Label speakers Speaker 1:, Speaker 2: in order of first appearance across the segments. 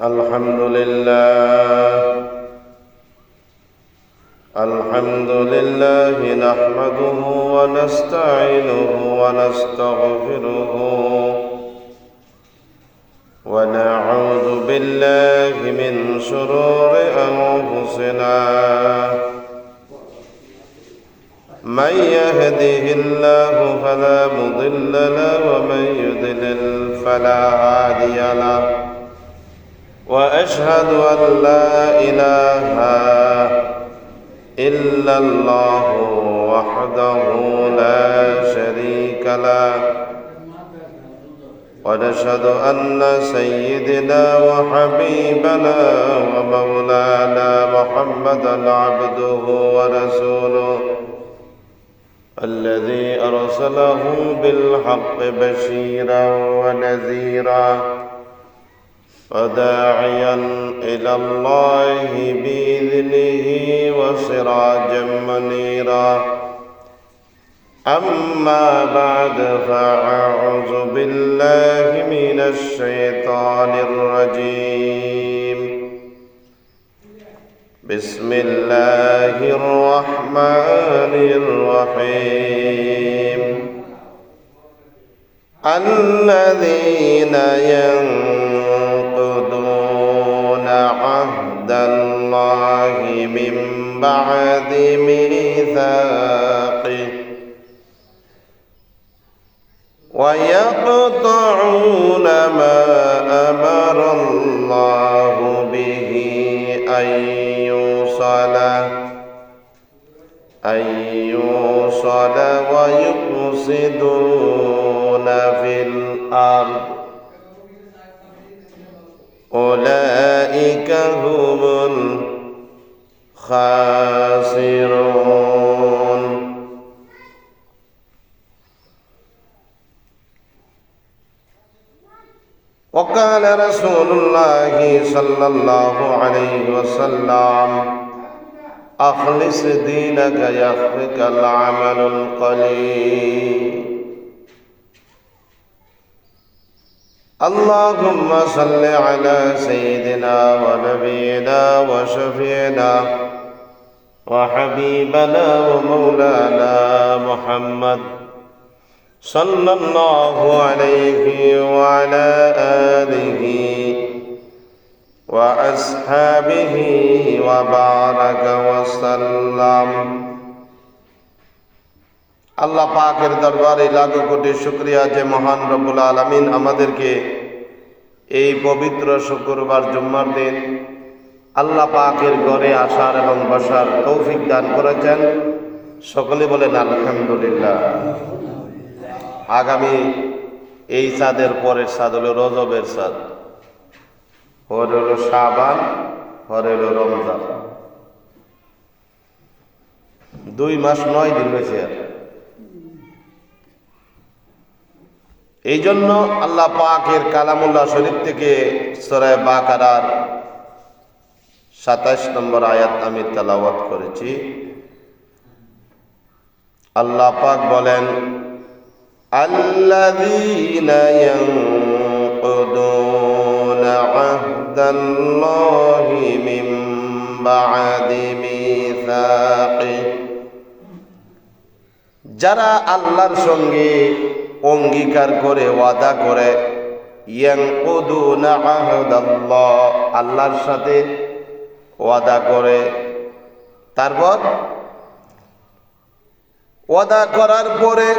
Speaker 1: الحمد لله نحمده ونستعينه ونستغفره ونعوذ بالله من شرور أنفسنا من يهده الله فلا مضل له ومن يضلل فلا هادي له وأشهد أن لا إله إلا الله وحده لا شريك له ونشهد أن سيدنا وحبيبنا ومولانا محمدا عبده ورسوله الذي أرسله بالحق بشيرا ونذيرا وداعيا إلى الله بإذنه وسراجا منيرا أما بعد فأعوذ بالله من الشيطان الرجيم بسم الله الرحمن الرحيم الذين ينقضون عهد الله من بعد ميثاقه ويقطعون ما أمر الله به أن يوصل ويفسدون في الأرض أولئك هم الخاسرون. وقال رسول الله صلى الله عليه وسلم أخلص دينك يخفك العمل القليل. اللهم صل على سيدنا ونبينا وشفيعنا وحبيبنا ومولانا محمد صلى الله عليه وعلى آله وأصحابه وبارك وسلم. আল্লাহ পাকের দরবারে লাখো কোটি শুকরিয়া যে মহান রব্বুল আলামিন আমাদেরকে এই পবিত্র শুক্রবার জুম্মার দিন আল্লাহ পাকের ঘরে আসার এবং বসার তৌফিক দান করেছেন। সকলে বলেন আলহামদুলিল্লাহ। আগামী এই চাঁদের পরের চাঁদ হলো রজবের চাঁদ, পরে হলো শাবান, পরে হলো রমজান। 2 মাস 9 দিন রয়েছে। আর এই জন্য আল্লাহ পাকের কালামুল্লাহ শরীফ থেকে সূরা বাকারার 27 নম্বর আয়াত আমি তেলাওয়াত করেছি। আল্লাহ পাক বলেন الذين ينقضون عهد الله من بعد ميثاقه, যারা আল্লাহর সঙ্গে অঙ্গীকার করে ওয়াদা করে, ইয়ানকুদুনা আহদাল্লাহ, আল্লাহর সাথে ওয়াদা করে, তারপর ওয়াদা করার পরে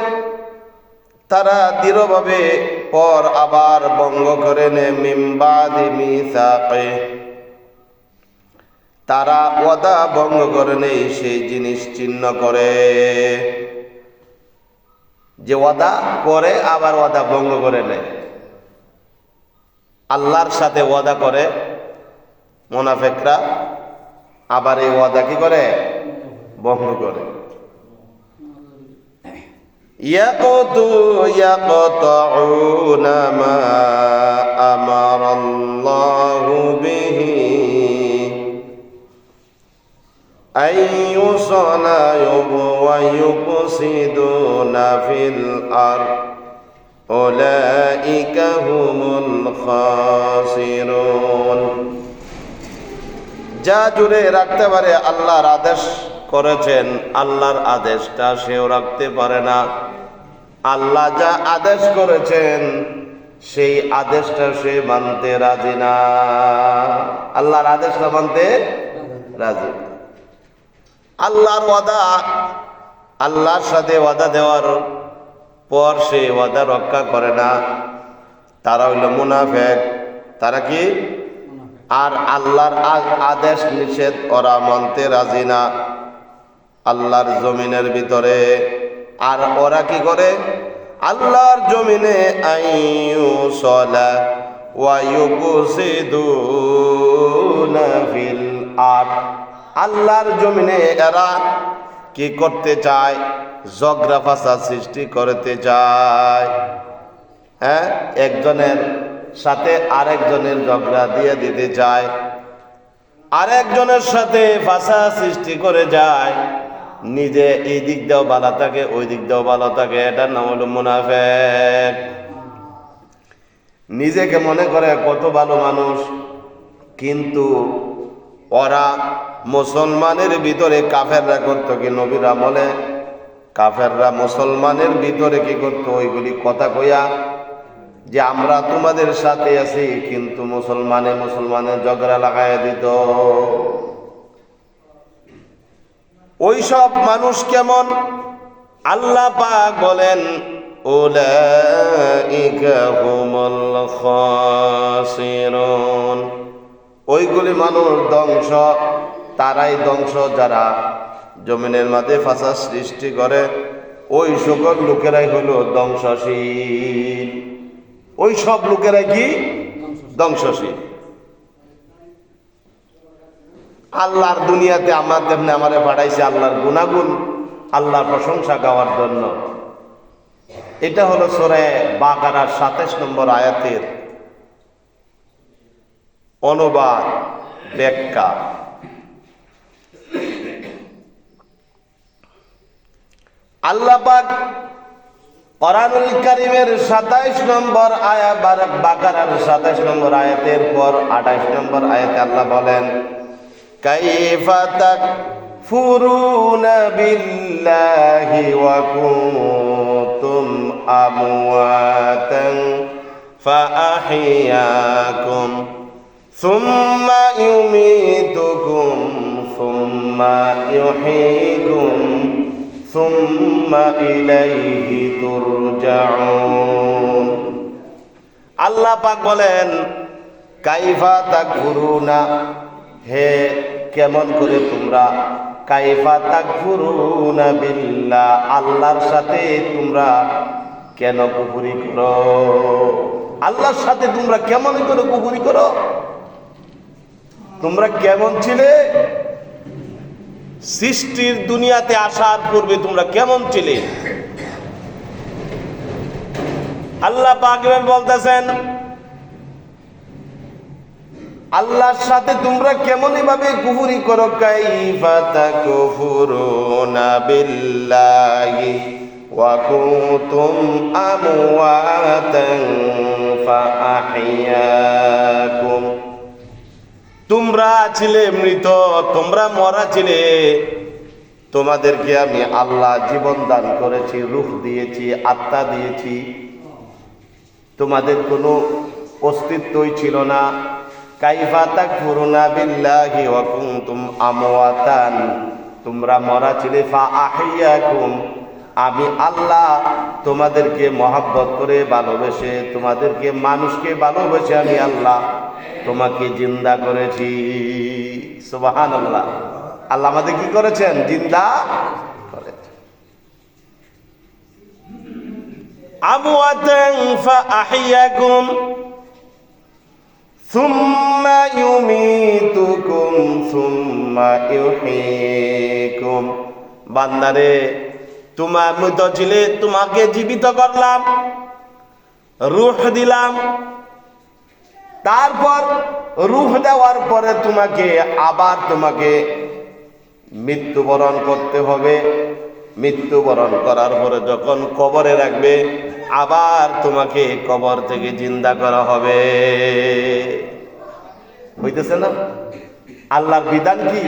Speaker 1: তারা দৃঢ়ভাবে পর আবার ভঙ্গ করে নেয়। মিন বাদি মিসাকে, তারা ওয়াদা ভঙ্গ করে নেয়, সেই জিনিস চিহ্ন করে। যে ওয়াদা করে আবার ওয়াদা ভঙ্গ করে নেয়। আল্লাহর সাথে ওয়াদা করে মুনাফিকরা, আবার এই ওয়াদা কি করে? ভঙ্গ করে। يقطعون ما أمر الله به أن يوصل ويفسدون في الأرض أولئك هم الخاسرون. যা জুড়ে রাখতে পারে আল্লাহর আদেশ করেছেন, আল্লাহর আদেশটা সেও রাখতে পারে না। আল্লাহ যা আদেশ করেছেন সেই আদেশটা সে মানতে রাজি না। আল্লাহর আদেশটা মানতে রাজি না। আল্লাহর ওয়াদা, আল্লাহর সাথে ওয়াদা দেওয়ার পর সে ওয়াদা রক্ষা করে না, তারা হইল মুনাফিক। তারা কি? আর আল্লাহর আদেশ নিষেধ ওরা মানতে রাজি না আল্লাহর জমিনের ভিতরে। আর ওরা কি করে? আল্লাহর জমিনে আইয়ুসলা ওয়া ইউফসিদুনা ফিল আরদ, আল্লাহর জমিনে এরা কি করতে চায়? ঝগড়া ফাসাদ সৃষ্টি করতে চায়। হ্যাঁ, একজনের সাথে আরেকজনের ঝগড়া দিয়ে দিতে চায়, আরেকজনের সাথে ফাসাদ সৃষ্টি করে যায়, নিজে এই দিক দিয়েও ভালো থাকে, ওই দিক দিয়েও ভালো থাকে। এটার নাম হলো মুনাফিক। নিজেকে মনে করে কত ভালো মানুষ, কিন্তু ওরা মুসলমানের ভিতরে, কাফেররা করতো কি নবীর আমলে? কাফেররা মুসলমানের ভিতরে কি করতো? ওইগুলি কথা কইয়া যে আমরা তোমাদের সাথে আছি, কিন্তু মুসলমানের ঝগড়া লাগাইয়া দিত। ওই সব মানুষ কেমন? আল্লাহ পাক বলেন উলাইকা হুমুল খাসিরুন, ওইগুলি মানুষ ধ্বংস, তারাই ধ্বংস যারা জমিনের মাঝে ফাসাদ সৃষ্টি করে। ওই সকল লোকেরাই হলো ধ্বংসশীল। ওই সব লোকেরাই কি? ধ্বংসশীল। আল্লাহর দুনিয়াতে আমারে পাঠাইছে আল্লাহর গুনাগুন, আল্লাহর প্রশংসা গাওয়ার জন্য। এটা হলো সূরা বাকারার 27 নম্বর আয়াতের অনুবাদ, ব্যাখ্যা। আল্লাহ পাক কোরআনুল কারীমের 27 নম্বর আয়াত, বাকারার 27 নম্বর আয়াতের পর 28 নম্বর আয়াতে আল্লাহ বলেন কাইফা তাকফুরুনা বিল্লাহি ওয়া কুনতুম আমওয়াতান ফাআহইয়াকুম সুম্মা ইউমীতুকুম সুম্মা ইউহয়ীকুম সুম্মা ইলাইহি তুরজাউন। আল্লাহ পাক বলেন কাইফা তাকফুরুনা, হে কেমন করে তোমরা, কাইফা তাকফুরুনা বিল্লাহ, আল্লাহর সাথে তোমরা কেন কুফরি করো? আল্লাহর সাথে তোমরা কেমন করে কুফরি করো? তোমরা কেমন ছিলে? সৃষ্টির দুনিয়াতে আসার পূর্বে তোমরা কেমন ছিলে? আল্লাহ পাক বলতেছেন আল্লাহর সাথে তোমরা কেমন ভাবে কুফরি করো? কাইফা তাকফুরুনা বিল্লাহি ওয়া কুনতুম আমওয়াতান ফাআহইয়াকুম, তোমরা ছিলে মৃত, তোমরা মরা ছিলে, তোমাদেরকে আমি আল্লাহ জীবন দান করেছি, রূহ দিয়েছি, আত্মা দিয়েছি, তোমাদের কোনো অস্তিত্বই ছিল না। কাইফা তাকফুরুনা বিল্লাহি ওয়া কুনতুম আমওয়াতান, তোমরা মরা ছিলে, ফাআহইয়াকুম, আমি আল্লাহ তোমাদেরকে মহব্বত করে ভালোবেসে, তোমাদেরকে মানুষকে ভালোবেসে আমি আল্লাহ তোমাকে জিন্দা করেছি। সুবহানাল্লাহ। আল্লাহ আমাদের কি করেছেন? জিন্দা করেছেন। আমওয়াতান ফাআহইয়াকুম সুম্মা ইউমীতুকুম সুম্মা ইউহয়ীকুম, বান্দারে তোমার মৃত ছিলে, তোমাকে জীবিত করলাম, রূহ দিলাম, তারপর রূহ দেওয়ার পরে তোমাকে আবার মৃত্যুবরণ করতে হবে। মৃত্যুবরণ করার পরে যখন কবরে রাখবে, আবার তোমাকে কবর থেকে জিন্দা করা হবে। হইতেছে না? আল্লাহর বিধান কি?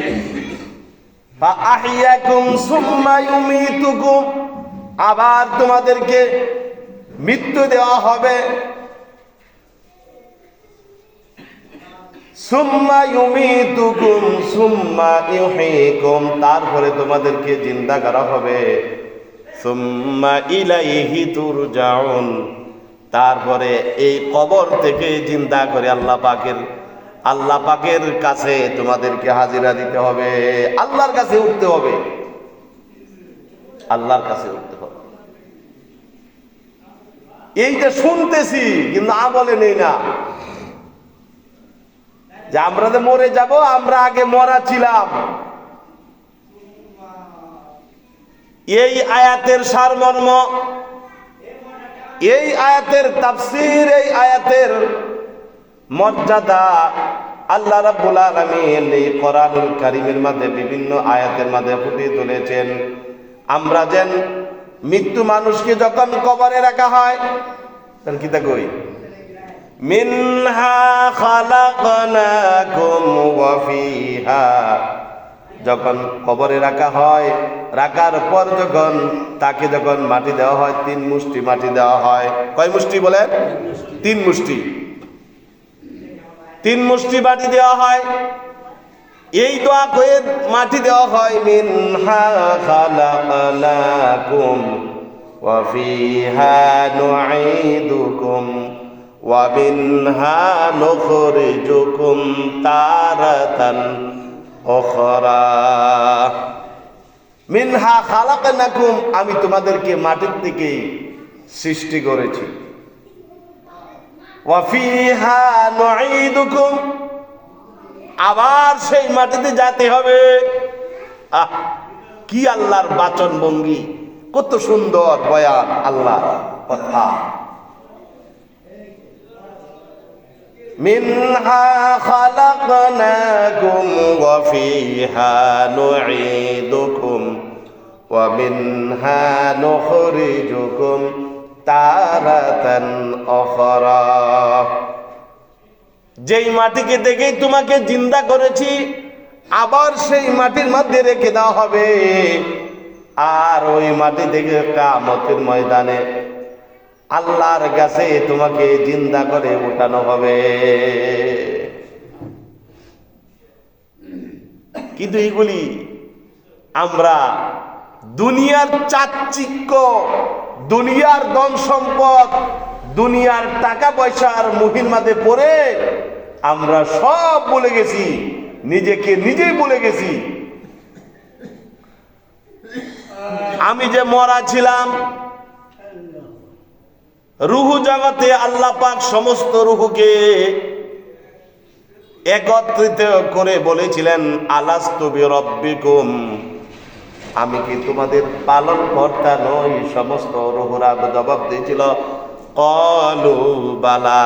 Speaker 1: ফাআহইয়াকুম সুম্মা ইউমীতুকুম, আবার তোমাদেরকে মৃত্যু দেওয়া হবে। সুম্মা ইউমীতুকুম সুম্মা ইউহয়ীকুম, তারপরে তোমাদেরকে জিন্দা করা হবে। সুম্মা ইলাইহি তুরজাউন, তারপরে এই কবর থেকে জিন্দা করে আল্লাহ পাকের কাছে তোমাদেরকে হাজিরা দিতে হবে, আল্লাহর কাছে উঠতে হবে, আল্লাহর কাছে উঠতে হবে। এইটা শুনতেছি কিন্তু আমলে নেই না, যে আমরা যে মরে যাব, আমরা আগে মরা ছিলাম। এই আয়াতের সারমর্ম, এই আয়াতের তাফসীর, এই আয়াতের মর্যাদা আল্লাহ রাব্বুল আলামিন এই কোরআনুল কারীমের মধ্যে বিভিন্ন আয়াতের মধ্যে ফুটিয়ে তুলেছেন। আমরা যেন মৃত্যু মানুষকে যখন কবরে রাখা হয়, তাহলে কি তা কই, মিনহা খালাকনাকুম ওয়া ফিহা, যখন কবরে রাখা হয়, রাখার পর যখন তাকে যখন মাটি দেওয়া হয়, 3 মুষ্টি মাটি দেওয়া হয়। কয় মুষ্টি বলেন? 3 মুষ্টি। 3 মুষ্টি মাটি দেওয়া হয়। এই দোয়া করে মাটি দেওয়া হয়, মিনহা খালাকনাকুম ওয়া ফিহা নুঈদুকুম ওয়া মিনহা নুখরিজুকুম তারাতান উখরা। মিনহা খালাকনাকুম, আমি তোমাদেরকে মাটির থেকে সৃষ্টি করেছি। ওয়া ফিহা নুঈদুকুম, আবার সেই মাটিতে যেতে হবে। কি আল্লাহর বাচন ভঙ্গি, কত সুন্দর বয়ান আল্লাহর কথা। মিনহা খালাকনাকুম ওয়া ফিহা নুঈদুকুম ওয়া মিনহা নুখরিজুকুম তারাতান উখরা। যেই মাটিকে দেখেই তোমাকে জিন্দা করেছি, আবার সেই মাটির মধ্যে রেখে দেওয়া হবে, আর ওই মাটি থেকে কিয়ামতের ময়দানে আল্লাহর কাছে তোমাকে জিন্দা করে উঠানো হবে। কিন্তু এইগুলি আমরা দুনিয়ার চাকচিক্য, দুনিয়ার ধন সম্পদ, দুনিয়ার টাকা পয়সার মুহির মাঝে পড়ে আমরা সব ভুলে গেছি, নিজেকে নিজেই ভুলে গেছি। আমি যে মরা ছিলাম, রুহ জগতে আল্লাহ পাক সমস্ত রুহকে একত্রিত করে বলেছিলেন, আলাস্তু বিরব্বিকুম, আমি কি তোমাদের পালন কর্তা নই? সমস্ত রুহরা জবাব দিয়েছিল, ক্বালু বালা।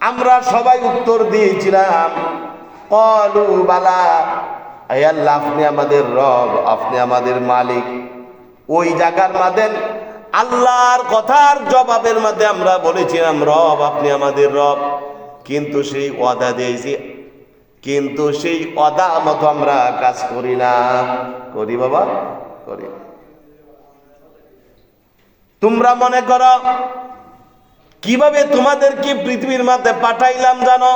Speaker 1: আমরা সবাই উত্তর দিয়েছিলাম, ক্বালু বালা, হে আল্লাহ, আপনি আমাদের রব, আপনি আমাদের মালিক। ওই জায়গার মধ্যে আল্লাহর কথার জবাবের মধ্যে আমরা বলেছিলাম, রব, আপনি আমাদের রব। কিন্তু সেই ওয়াদা দিয়েছি, কিন্তু সেই ওয়াদা মতো আমরা কাজ করি না। করি বাবা, করি। তোমরা মনে করো কিভাবে তোমাদেরকে পৃথিবীর মধ্যে পাঠাইলাম জানো?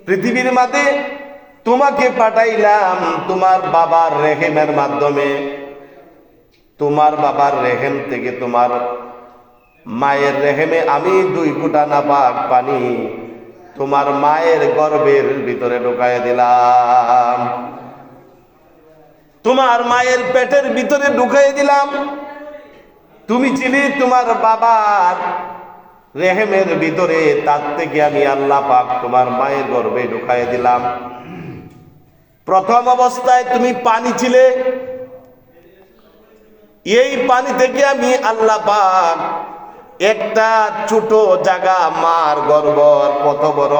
Speaker 1: পৃথিবীর মধ্যে তোমাকে পাঠাইলাম তোমার বাবার রেহেমের মাধ্যমে। তোমার বাবার রেহেম থেকে তোমার মায়ের রেহেমে আমি 2 ফোঁটা নাপাক পানি তোমার মায়ের গর্ভের ভিতরে ঢুকায় দিলাম, তোমার মায়ের পেটের ভিতরে ঢুকাই দিলাম। তুমি ছিলে তোমার বাবার রেহেমের ভিতরে, তার থেকে আমি আল্লাহ পাক তোমার মায়ের গর্ভে ঢুকাই দিলাম। প্রথম অবস্থায় তুমি পানি ছিলে, এই পানি থেকে আমি আল্লাহ পাক একটা ছোট জায়গা, মার গর্ভ কত বড়,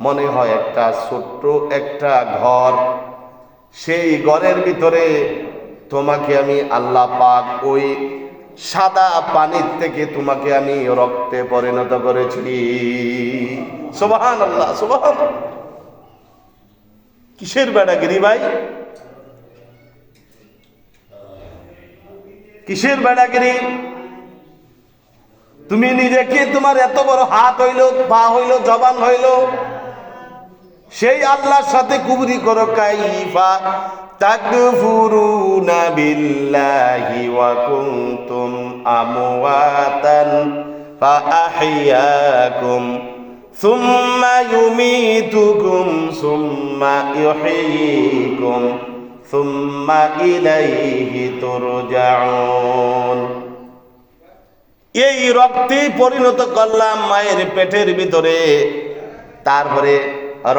Speaker 1: মনে হয় একটা ছোট্ট একটা ঘর, সেই ঘরের ভিতরে তোমাকে আমি আল্লাহ পাক ওই সাদা পানির থেকে তোমাকে আমি রক্তে পরিণত করেছি। সুবহানাল্লাহ, সুবহানাল্লাহ। কিসের বেড়াগিরি ভাই, কিসের বেড়াগিরি? তুমি নিজেকে, তোমার এত বড় হাত হইল, পা হইল, জবান হইল, সেই আল্লাহর সাথে কুফরি করো। কাইফা তাকফুরুনা বিল্লাহি ওয়া কুনতুম আমওয়াতান ফাআহইয়াকুম সুম্মা ইউমীতুকুম সুম্মা ইউহয়ীকুম সুম্মা ইলাইহি তুরজাউন। এই রক্তে পরিণত করলাম মায়ের পেটের ভিতরে, তারপরে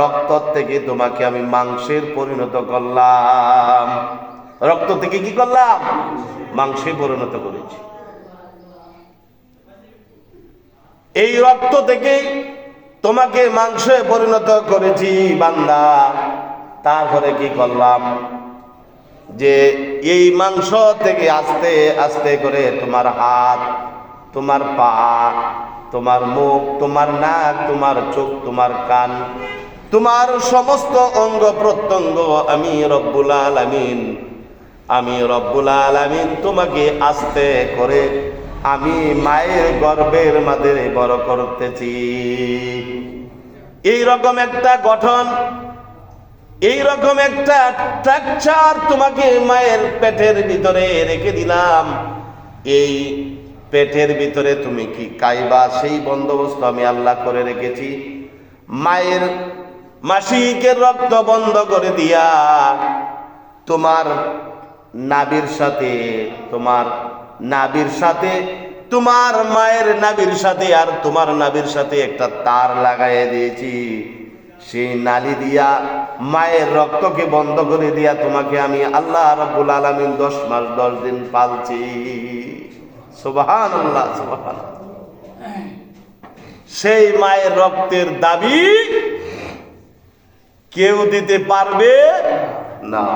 Speaker 1: রক্ত থেকে তোমাকে আমি মাংসের পরিণত করলাম। রক্ত থেকে কি করলাম? মাংসে পরিণত করেছি। এই রক্ত থেকে তোমাকে মাংসে পরিণত করেছি বান্দা। তারপরে কি করলাম? যে এই মাংস থেকে আস্তে আস্তে করে তোমার হাত, তোমার পা, তোমার মুখ, তোমার নাক, তোমার চোখ, তোমার কান, তোমার সমস্ত অঙ্গ প্রত্যঙ্গ আমি রব্বুল আলামিন, আমি রব্বুল আলামিন তোমাকে আস্তে করে আমি মায়ের গর্ভের মাঝে বড় করতেছি। এই রকম একটা গঠন, এই রকম একটা স্ট্রাকচার তোমাকে মায়ের পেটের ভিতরে রেখে দিলাম। এই পেটের ভিতরে তুমি কি খাইবা সেই বন্দোবস্ত আমি আল্লাহ করে রেখেছি। মায়ের মাসিকের রক্ত বন্ধ করে দিয়া তোমার নাভির সাথে, তোমার নাভির সাথে, তোমার মায়ের নাভির সাথে আর তোমার নাভির সাথে একটা তার লাগাইয়ে দিয়েছি। সেই নালি দিয়া মায়ের রক্তকে বন্ধ করে দিয়া তোমাকে আমি আল্লাহ রাব্বুল আলামিন 10 মাস 10 দিন পালছি। সুবহানাল্লাহ, সুবহানাল্লাহ। সেই মায়ের রক্তের দাবি কেউ দিতে পারবে না,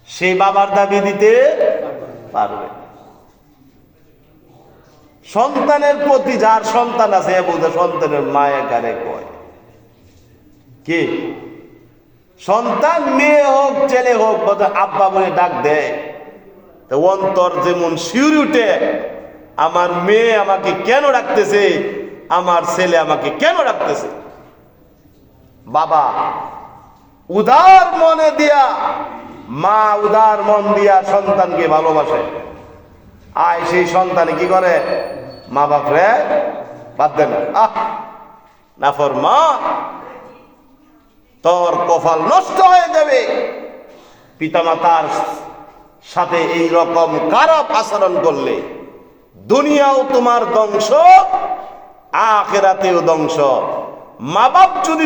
Speaker 1: সেই বাবার দাবি দিতে পারবে। সন্তানের প্রতি যার সন্তান আছে বুঝে সন্তানের মায়া কারে কয় কি? সন্তান মেয়ে হোক ছেলে হোক আব্বা বলে ডাক দেয়, তো অন্তর যেমন শিউরে উঠে, আমার মেয়ে আমাকে কেন ডাকতেছে, আমার ছেলে আমাকে কেন ডাকতেছে। বাবা উদার মনে দিয়া, মা উদার মন দিয়া সন্তানকে ভালোবাসে। আয় সেই সন্তানে কি করে? মা বাপ রে বাদ দেন, নাফরমান, তোর কপাল নষ্ট হয়ে যাবে। পিতামাতার সাথে এই রকম খারাপ আচরণ করলে দুনিয়াও তোমার ধ্বংস, আখিরাতেও ধ্বংস। মা বাপ যদি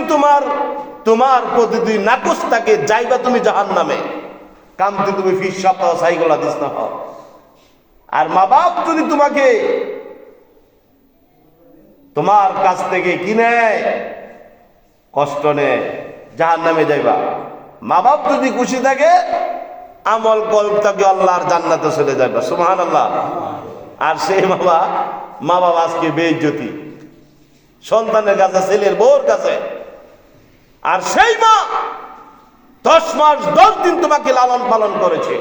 Speaker 1: তোমার প্রতি নাকচ থাকে, যাইবা তুমি জাহান্নামে। কামতে তুমি ফিস সপ্তাহ সাইগুলা দিস না। আর মা বাপ যদি তোমাকে তোমার কাছ থেকে কি নেয়, কষ্ট নেয়, জাহান্নামে যাইবা। মা বাপ যদি খুশি থাকে, আমল কলবটাকে আল্লাহর জান্নাতে চলে যাবে। সুবহানাল্লাহ। আর সেই মা বাবা আজকে বেইজ্জতি সন্তানের কাছে, ছেলের বউর কাছে। আর সেই মা 10 মাস 10 দিন তোমাকে লালন পালন করেছে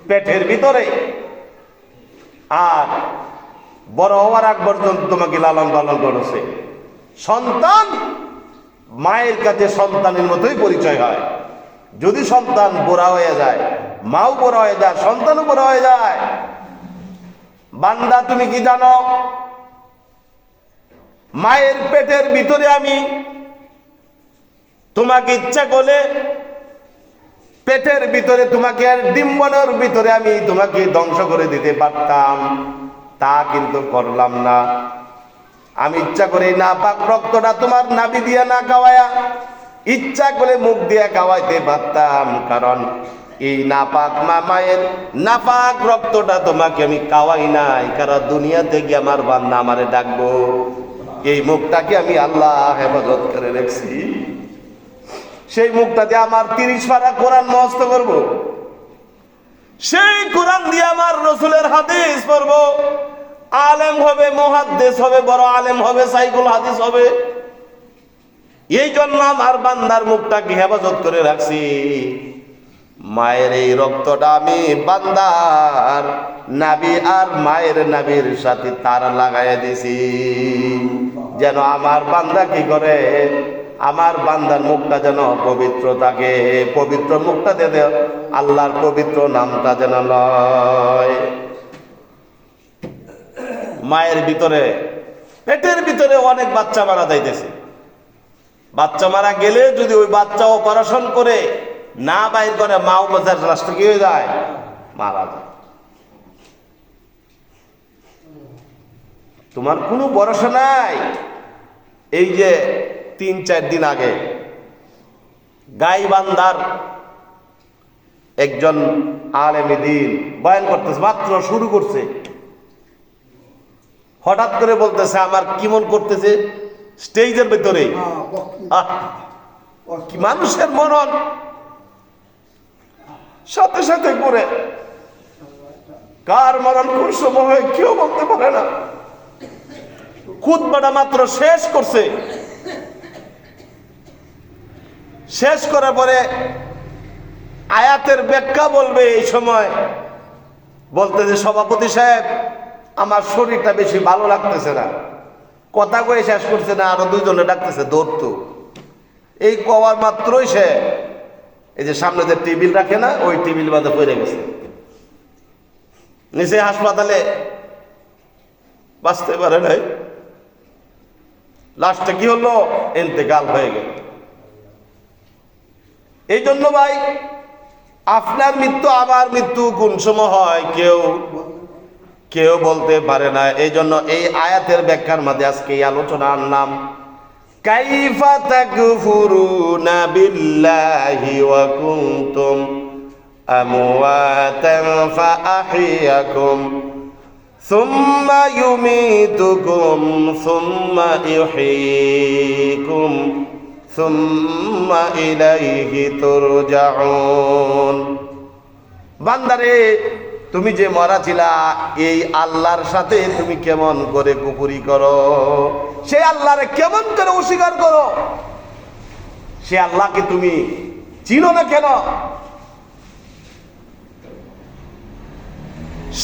Speaker 1: পেটের ভিতরে, আর বড় হওয়ার আগ পর্যন্ত তোমাকে লালন পালন করেছে। সন্তান মায়ের কাছে সন্তানের মতোই পরিচয় হয়। যদি সন্তান বুড়া হয়ে যায়, মাও বুড়া হয়ে যায়, সন্তানও বুড়া হয়ে যায়। বান্দা তুমি কি জানো? মায়ের পেটের ভিতরে আমি তোমাকে ইচ্ছা করলে পেটের ভিতরে তোমাকে ডিম্বনের ভিতরে আমি তোমাকে ধ্বংস করে দিতে পারতাম, তা কিন্তু করলাম না। আমি ইচ্ছা করে নাপাক রক্তটা তোমার নাভি দিয়া না খাওয়ায়া ইচ্ছা করে মুখ দিয়া খাওয়াইতে পারতাম, কারণ এই নাপাক মায়ের নাপাক রক্তটা তোমাকে আমি খাওয়াই নাই, কারণ দুনিয়া থেকে আমার বান্দা আমারে ডাকবো। এই মুখটাকে আমি আল্লাহ হেফাজত করে রেখেছি। সেই মুখটাতে আমার 30 পারা কোরআন মুখস্থ করব, সেই কোরআন দিয়ে আমার রসুলের হাদিস পড়বো, আলেম হবে, মুহাদ্দিস হবে, বড় আলেম হবে, সাইকুল হাদিস হবে। এই জন্য আমার বান্দার মুখটাকে হেফাজত করে রাখছি। মায়ের এই রক্তটা আমি বান্দার নাবি আর মায়ের নাবির সাথে তার লাগাইয়া দিছি, যেন আমার বান্দা কি করে, আমার বান্দার মুখটা যেন পবিত্র থাকে। পবিত্র মুখটা দে আল্লাহর পবিত্র নামটা যেন লয়। মায়ের ভিতরে, পেটের ভিতরে অনেক বাচ্চা মারা যাইতেছে। বাচ্চা মারা গেলে যদি ওই বাচ্চা অপারেশন করে না বাইর করে, মাও বাচ্চার লাশটা কি হয়ে যায়, মারা যায়। তোমার কোনো ভরসা নাই। এই যে 3-4 দিন আগে গাইবান্ধার একজন আলেমে দ্বীন বয়ান করতেছে, মাত্র শুরু করছে, হঠাৎ করে বলতেছে আমার কেমন করতেছে স্টেজের ভিতরে। মানুষের মনন সাথে সাথে করে কার মরণ কোন সময় কেউ বলতে পারে না। খুতবাটা মাত্র শেষ করছে, শেষ করার পরে আয়াতের ব্যাখ্যা বলবে। এই সময় বলতেছে, সভাপতি সাহেব আমার শরীরটা বেশি ভালো লাগতেছে না। কথা কয়ে শেষ করছে না, আরো 2 জনে ডাকতেছে দৌড়তো। এই কওয়ার মাত্রই সে এই যে সামনে যে টেবিল রাখে না, ওই টেবিল বাদে পড়ে গেছে, নিচে হাসপাতালে বাঁচতে পারে নাই। লাস্টে কি হলো, ইন্তেকাল হয়ে গেল। এই জন্য ভাই, আপনার মৃত্যু আমার মৃত্যু কোন সময় হয় কেউ বলতে পারে না। এই জন্য এই আয়াতের ব্যাখ্যার মধ্যে আজকে এই আলোচনা আনলাম, কাইফা তাকফুরুনা বিল্লাহি ওয়া কুনতুম আমওয়াতান ফাআহইয়াকুম সুম্মা ইউমীতুকুম সুম্মা ইউহয়ীকুম সুম্মা ইলাইহি তুরজাউন। বান্দারে, তুমি যে মরা ছিলা, এই আল্লাহর সাথে তুমি কেমন করে কুফরি করো, সে আল্লাহরে কেমন করে অস্বীকার করো, সে আল্লাহকে তুমি চিনো না কেন?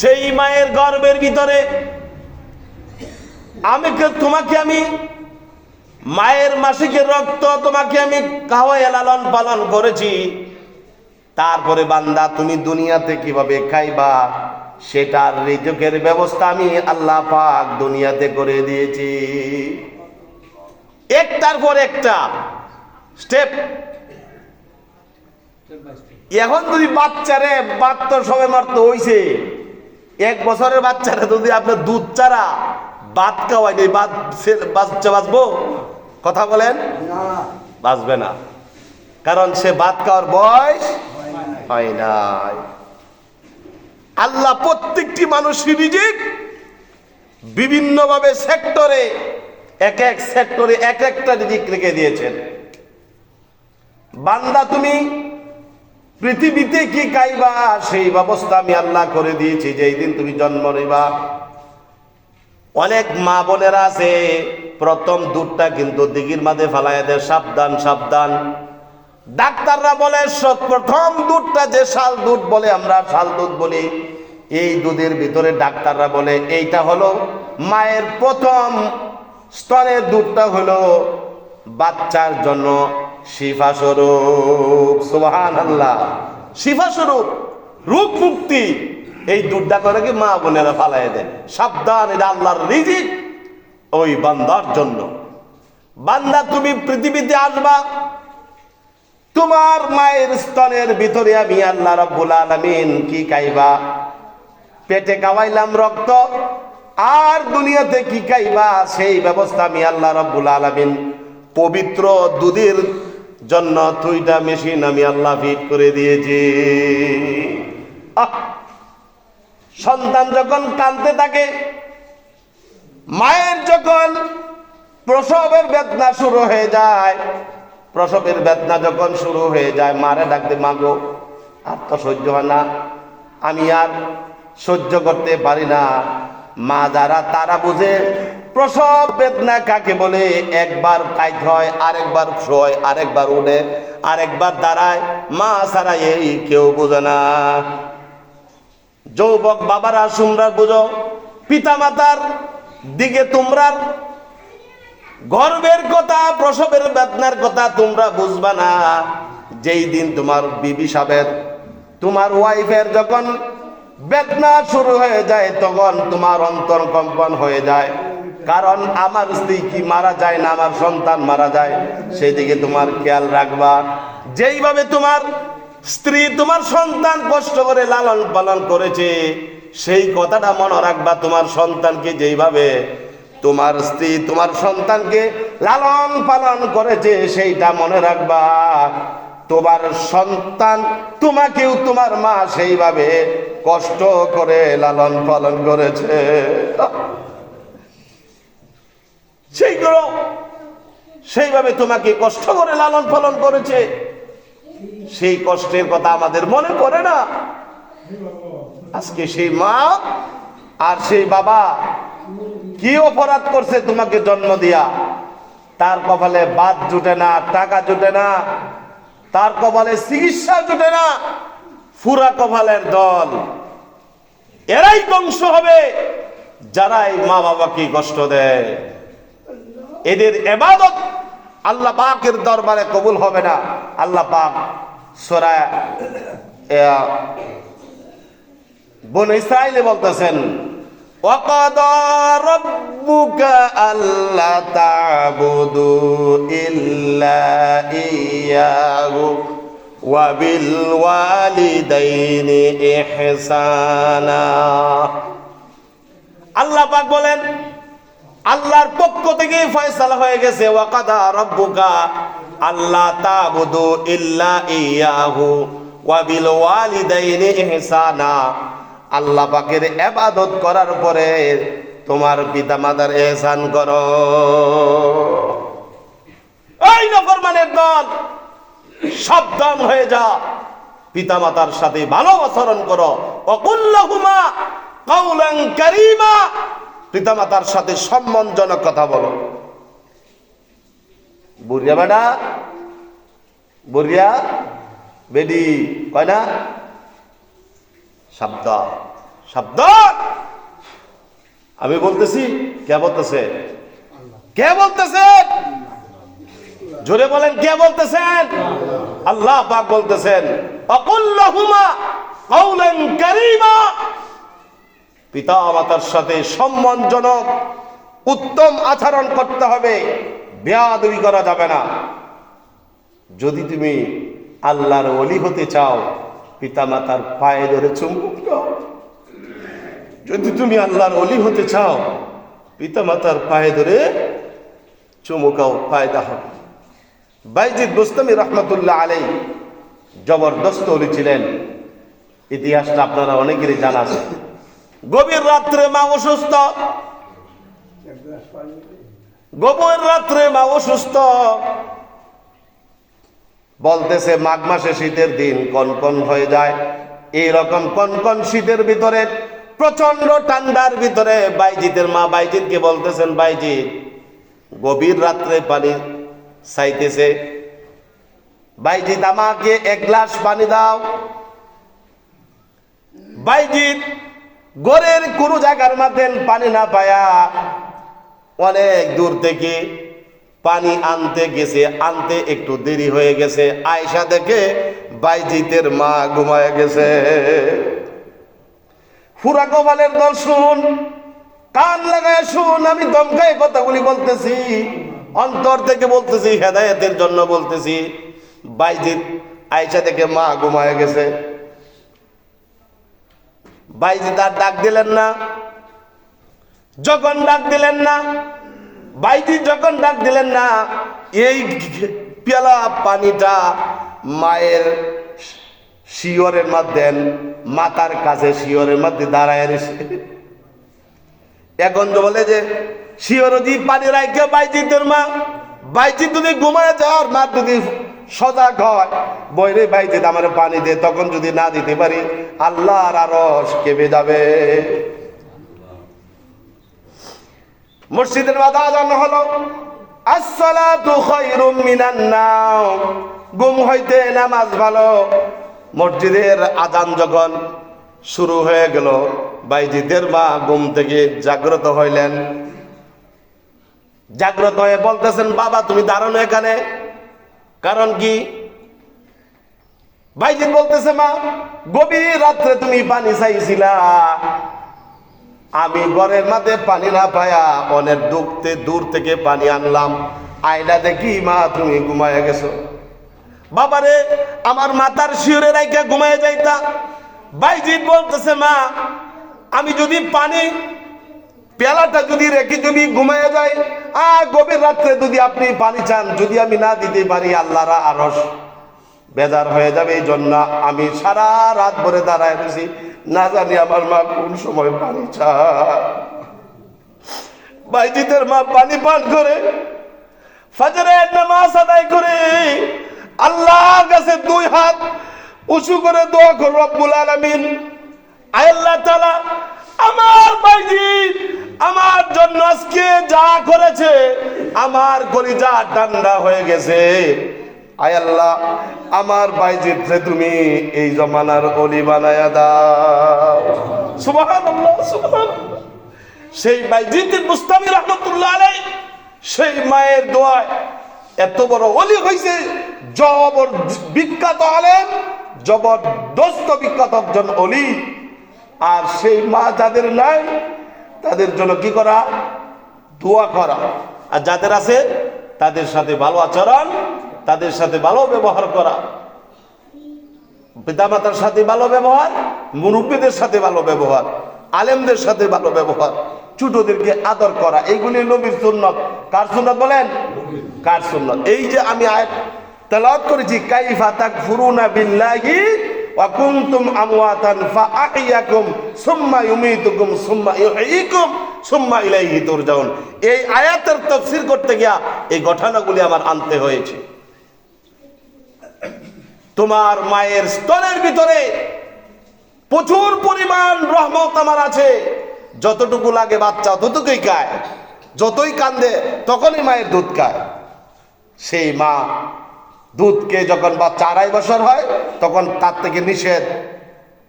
Speaker 1: সেই মায়ের গর্ভের ভিতরে তোমাকে আমি মায়ের মাসিকের রক্ত তোমাকে আমি খাওয়াই লালন পালন করেছি। তারপরে বান্দা তুমি দুনিয়াতে কিভাবে খাইবা, সেটার রিজকের ব্যবস্থা আমি আল্লাহ পাক দুনিয়াতে করে দিয়েছি। একটার পর একটা স্টেপ। এখন যদি বাচ্চারে বাচ্চা সবে মারতে হইছে, 1 বছরের বাচ্চারা যদি আপনার দুধ ছাড়া ভাত খাওয়াইনি, বাচ্চা বাঁচবো? কথা বলেন, বাঁচবে না, কারণ সে ভাত খাওয়ার বয়স হয় নাই। আল্লাহ প্রত্যেকটি মানুষের রিজিক বিভিন্নভাবে সেক্টরে, এক এক সেক্টরে এক একটা রিজিক রেখে দিয়েছেন। বান্দা তুমি পৃথিবীতে কি খাইবা, সেই ব্যবস্থা আমি আল্লাহ করে দিয়েছি। যেই দিন তুমি জন্ম নিবা, অনেক মা বোনেরা আছে প্রথম দুধটা কিন্তু দিঘির মাঝে ফালাইয়া দেয়, সাবধান সাবধান। ডাক্তাররা বলে প্রথম দুধটা যে শাল দুধ বলে, আমরা শাল দুধ বলি, এই দুধের ভিতরে ডাক্তাররা বলে এইটা হলো মায়ের প্রথম স্তনের দুধটা হলো বাচ্চার জন্য শিফা স্বরূপ। সুবহানাল্লাহ, শিফা স্বরূপ, রোগ মুক্তি। এই দুধটা করে কি মা বোনেরা ফালাই দেন। সাবধান, এটা আল্লাহর রিজিক ওই বান্দার জন্য। বান্দা তুমি পৃথিবীতে আসবা, তোমার মায়ের স্তনের ভিতরে আমি আল্লাহ রাব্বুল আলামিন কি খাইবা, পেটে খাওয়াইলাম রক্ত, আর দুনিয়াতে কি খাইবা সেই ব্যবস্থা আমি আল্লাহ রাব্বুল আলামিন পবিত্র দুধের জন্য 2টা মেশিন আমি আল্লাহ ফিট করে দিয়েছি। সন্তান যখন কাঁদতে থাকে, মায়ের যখন প্রসবের বেদনা শুরু হয়ে যায়, প্রসবের বেদনা যখন শুরু হয়ে যায়, মারে ডাকতে, মাগো আর তো সহ্য হয় না, আমি আর সহ্য করতে পারি না। মা যারা তারা বুঝে প্রসব বেদনা কাকে বলে। একবার কাইত হয়, আরেকবার শোয়, আরেকবার উঠে, আরেকবার দাঁড়ায়। মা ছাড়া এই কেউ বোঝে না। যুবক বাবারা তোমরা বুঝো, পিতা মাতার দিকে তোমরা গর্বের কথা, প্রসবের বেদনার কথা তোমরা বুঝবা না। যেই দিন তোমার বিবি সাহেব, তোমার ওয়াইফের যখন বেদনা শুরু হয়ে যায়, তখন তোমার অন্তর কম্পন হয়ে যায়। কারণ আমার স্ত্রী কি মারা যায় না আমার সন্তান মারা যায়, সেই দিকে তোমার খেয়াল রাখবা। যেইভাবে তোমার স্ত্রী তোমার সন্তান কষ্ট করে লালন পালন করেছে, সেই কথাটা মনে রাখবা। তোমার সন্তানকে যেইভাবে তোমার স্ত্রী তোমার সন্তানকে লালন পালন করেছে, সেইটা মনে রাখবা। তোমার সন্তান তোমাকেও তোমার মা সেইভাবে কষ্ট করে লালন পালন করেছে। সেইভাবে তোমাকে কষ্ট করে লালন পালন করেছে। সেই কষ্টের কথা আমাদের মনে পড়ে না। আজকে সেই মা আর সেই বাবা কি অপরাধ করছে তোমাকে জন্ম দিয়া। তার কপালে বাদ জুটে না, টাকা জুটে না, তার কপালে চিকিৎসা জুটে না। ফুরা কপালের দল, এরাই বংশ হবে যারা এই মা বাবাকে কষ্ট দেয়। এদের ইবাদত আল্লাহ পাকের দরবারে কবুল হবে না। আল্লাহ পাক সূরা বনী ইসরাঈলে বলতেছেন, ওয়াকাদা রাব্বুকা আল্লা তা'বুদু ইল্লা ইয়্যাহু ওয়া বিল ওয়ালিদাইনি ইহসানা। আল্লাহ পাক বলেন, আল্লাহর পক্ষ থেকে ফয়সালা হয়ে গেছে, ওয়াকাদা রাব্বুকা আল্লা তা'বুদু ইল্লা ইয়্যাহু ওয়া বিল ওয়ালিদাইনি ইহসানা। আল্লাহ পাকের ইবাদত করার পরে তোমার পিতা মাতার ইহসান করো। এই নাফরমানের দল, সাবধান হয়ে যা। পিতা মাতার সাথে ভালো আচরণ করো। ওয়াকুল লাহুমা কাওলান কারীমা। পিতা মাতার সাথে সম্মানজনক কথা বলো। বুড়িয়া বেটা, বুড়িয়া বেডি কয় না, সাবধান সাবধান। আমি বলতেছি, কে বলতেছে? কে বলতেছেন? জোরে বলেন, কে বলতেছেন? আল্লাহ পাক বলতেছেন, ওয়াকুল লাহুমা কাওলান কারীমা। পিতা মাতার সাথে সম্মানজনক উত্তম আচরণ করতে হবে, বেয়াদবি করা যাবে না। যদি তুমি আল্লাহর ওলি হতে চাও, পিতা মাতার পায়ে ধরে চুম্বক দাও। যদি তুমি আল্লাহর ওলি হতে চাও, পিতা মাতার পায়ে ধরে চুমুকাও, ফায়দা হবে। বাইজিদ বুস্তামি রহমতুল্লাহ আলাইহি জবরদস্ত ওলি ছিলেন। ইতিহাসটা আপনারা অনেকেরই জানা আছে। গভীর রাত্রে মা অসুস্থ, গভীর রাত্রে মা অসুস্থ। বলতেছে মাঘ মাসে শীতের দিন কনকন হয়ে যায়। এইরকম কনকন শীতের ভিতরে, প্রচন্ড ঠান্ডার ভিতরে বাইজিদের মা বাইজিদকে বলতেছেন, বাইজিদ গভীর রাত্রে পানি চাইতেছে, বাইজিদ আমাকে এক গ্লাস পানি দাও। বাইজিদ ঘরের কোনো জায়গার মধ্যে পানি না পায়া অনেক দূর থেকে পানি আনতে গেছে। আনতে একটু দেরি হয়ে গেছে। আয়েশা দেখে বাইজিদের মা ঘুমায় গেছে। ফুরা কপালের দল, শুন, কান লাগায় শুন। আমি দমকায় কথাগুলি বলতেছি, অন্তর থেকে বলতেছি, হেদায়েতের জন্য বলতেছি। বাইজিদ আয়েশা দেখে মা ঘুমায় গেছে। বাইজিদ আর ডাক দিলেন না। যখন ডাক দিলেন না, বাইজিদ যখন ডাক দিলেন না, এই পেলা পানিটা মায়ের শিয়রের মধ্যে, মাথার কাছে শিয়রের মধ্যে দাঁড়ায় রয়েছে। এখন তো বলে যে শিয়র যদি পানি রাখে বাইজিদের মা, বাইজিদ যদি ঘুমায় যাওয়ার মা যদি সজাগ হয়, বইরে বাইতে আমার পানি দে, তখন যদি না দিতে পারি আল্লাহর আরশ কেঁপে যাবে। মসজিদের বাধা আজান হলো, আসসালাতু খায়রুম মিনান নাওম, ঘুম হইতে নামাজ ভালো। মসজিদের আজান যখন শুরু হয়ে গেল, বাইজিদের মা ঘুম থেকে জাগ্রত হইলেন। জাগ্রত হয়ে বলতেছেন, বাবা তুমি দাঁড়ানো এখানে, কারণ কি? বাইজিদ বলতেছে, মা গভীর রাত্রে তুমি পানি চাইছিলা, আমি ঘরের মাঝে পানি না পায়া অনেক দূর থেকে পানি আনলাম, আয়না দেখি মা তুমি ঘুমায় গেছো। বাবারে আমার মাথার শিওরে রাইখা ঘুমায় যাইতা। বাইজিদ বলতেছে, মা আমি যদি পানি পেয়ালাটা যদি রেখে যদি ঘুমায় যায়, গভীর রাত্রে যদি আপনি পানি চান, যদি আমি না দিতে পারি আল্লাহর আরশ বেজার হয়ে যাবে। এই জন্য আমি সারা রাত ভরে দাঁড়ায় রয়েছি, না জানি আমার মা কোন সময় পানি চায়। বাইজিদের মা পানি পান করে ফজরের নামাজ আদায় করে আল্লাহর কাছে দুই হাত উঁচু করে দোয়া করে, রব্বুল আলামিন, আল্লাহ তাআলা আমার বাইজিদ আমার জন্য আজকে যা করেছে, আমার কলিজা ঠান্ডা হয়ে গেছে। আয় আল্লাহ, আমার বাইজিদকে তুমি এই জমানার ওলি বানায়া দাও। সুবহানাল্লাহ, সুবহানাল্লাহ। সেই বাইজিদ মুস্তামি রাহমাতুল্লাহ আলাইহি, সেই মায়ের দোয়ায় এত বড় ওলি হয়েছে, জবর বিখ্যাত আলেম, জবরদস্ত বিখ্যাত একজন ওলি। আর সেই মা যাদের নাই তাদের জন্য কি করা? দোয়া করা। আর যাদের আছে তাদের সাথে ভালো আচরণ, তাদের সাথে ভালো ব্যবহার করা, পিতামাতার সাথে ভালো ব্যবহার, মুরব্বীদের সাথে ভালো ব্যবহার, আলেমদের সাথে ভালো ব্যবহার, ছোটদেরকে আদর করা, এইগুলি নবীর সুন্নত। কার সুন্নত বলেন? কার সুন্নত? এই যে আমি আয়াত তেলাওয়াত করেছি, কাইফা তাকফুরুনা বিল্লাহি ওয়া কুনতুম আমওয়াতান ফাআহইয়াকুম সুম্মা ইউমীতুকুম সুম্মা ইউহয়িকুম সুম্মা ইলাইহি তুরজাউন। এই আয়াতের তাফসীর করতে গিয়া এই ঘটনাগুলি আমার আনতে হয়েছে। তোমার মায়ের স্তনের ভিতরে প্রচুর পরিমাণ রহমত আমার আছে, যতটুকু লাগে বাচ্চা ততটুকুই খায়, যতই কান্দে তখনই মায়ের দুধ খায়। সেই মা দুধকে যখন বাচ্চা 2.5 বছর হয় তখন তার থেকে নিষেধ,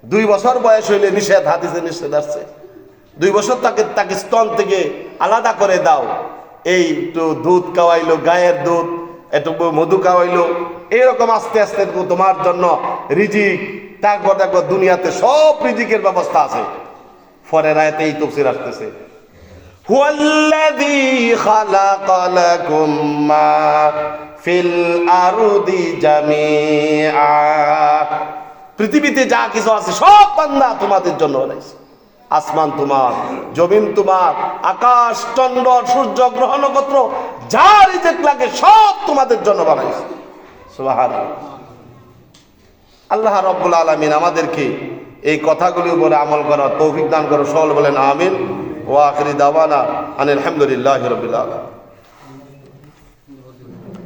Speaker 1: 2 বছর বয়স হইলে নিষেধ, হাদিসে নিষেধ আসছে, 2 বছর তাকে স্তন থেকে আলাদা করে দাও। এই একটু দুধ খাওয়াইলো, গায়ের দুধ, একটু মধু খাওয়াইলো, এরকম আস্তে আস্তে তোমার জন্য রিজিক, তারপর দেখো দুনিয়াতে সব রিজিকের ব্যবস্থা আছে। পরের আয়াতে এই তাফসীর আসতেছে, হুয়াল্লাযী খালাকা লাকুম মা ফিল আরদি জামিআ, পৃথিবীতে যা কিছু আছে সব বান্দা তোমাদের জন্য বানাইছে। আসমান তোমার, জমিন তোমার, আকাশ, চন্দ্র, সূর্য, গ্রহ, নক্ষত্র, যা রিজিক লাগে সব তোমাদের জন্য বানাইছে। সুবহানাল্লাহ। আল্লাহ রাব্বুল আলামিন আমাদেরকে এই কথাগুলির উপরে আমল করার তৌফিক দান করো। সকলে বলেন আমিন। ওয়া আখিরি দাওয়ানা আনিল হামদুলিল্লাহি রাব্বিল আলামিন।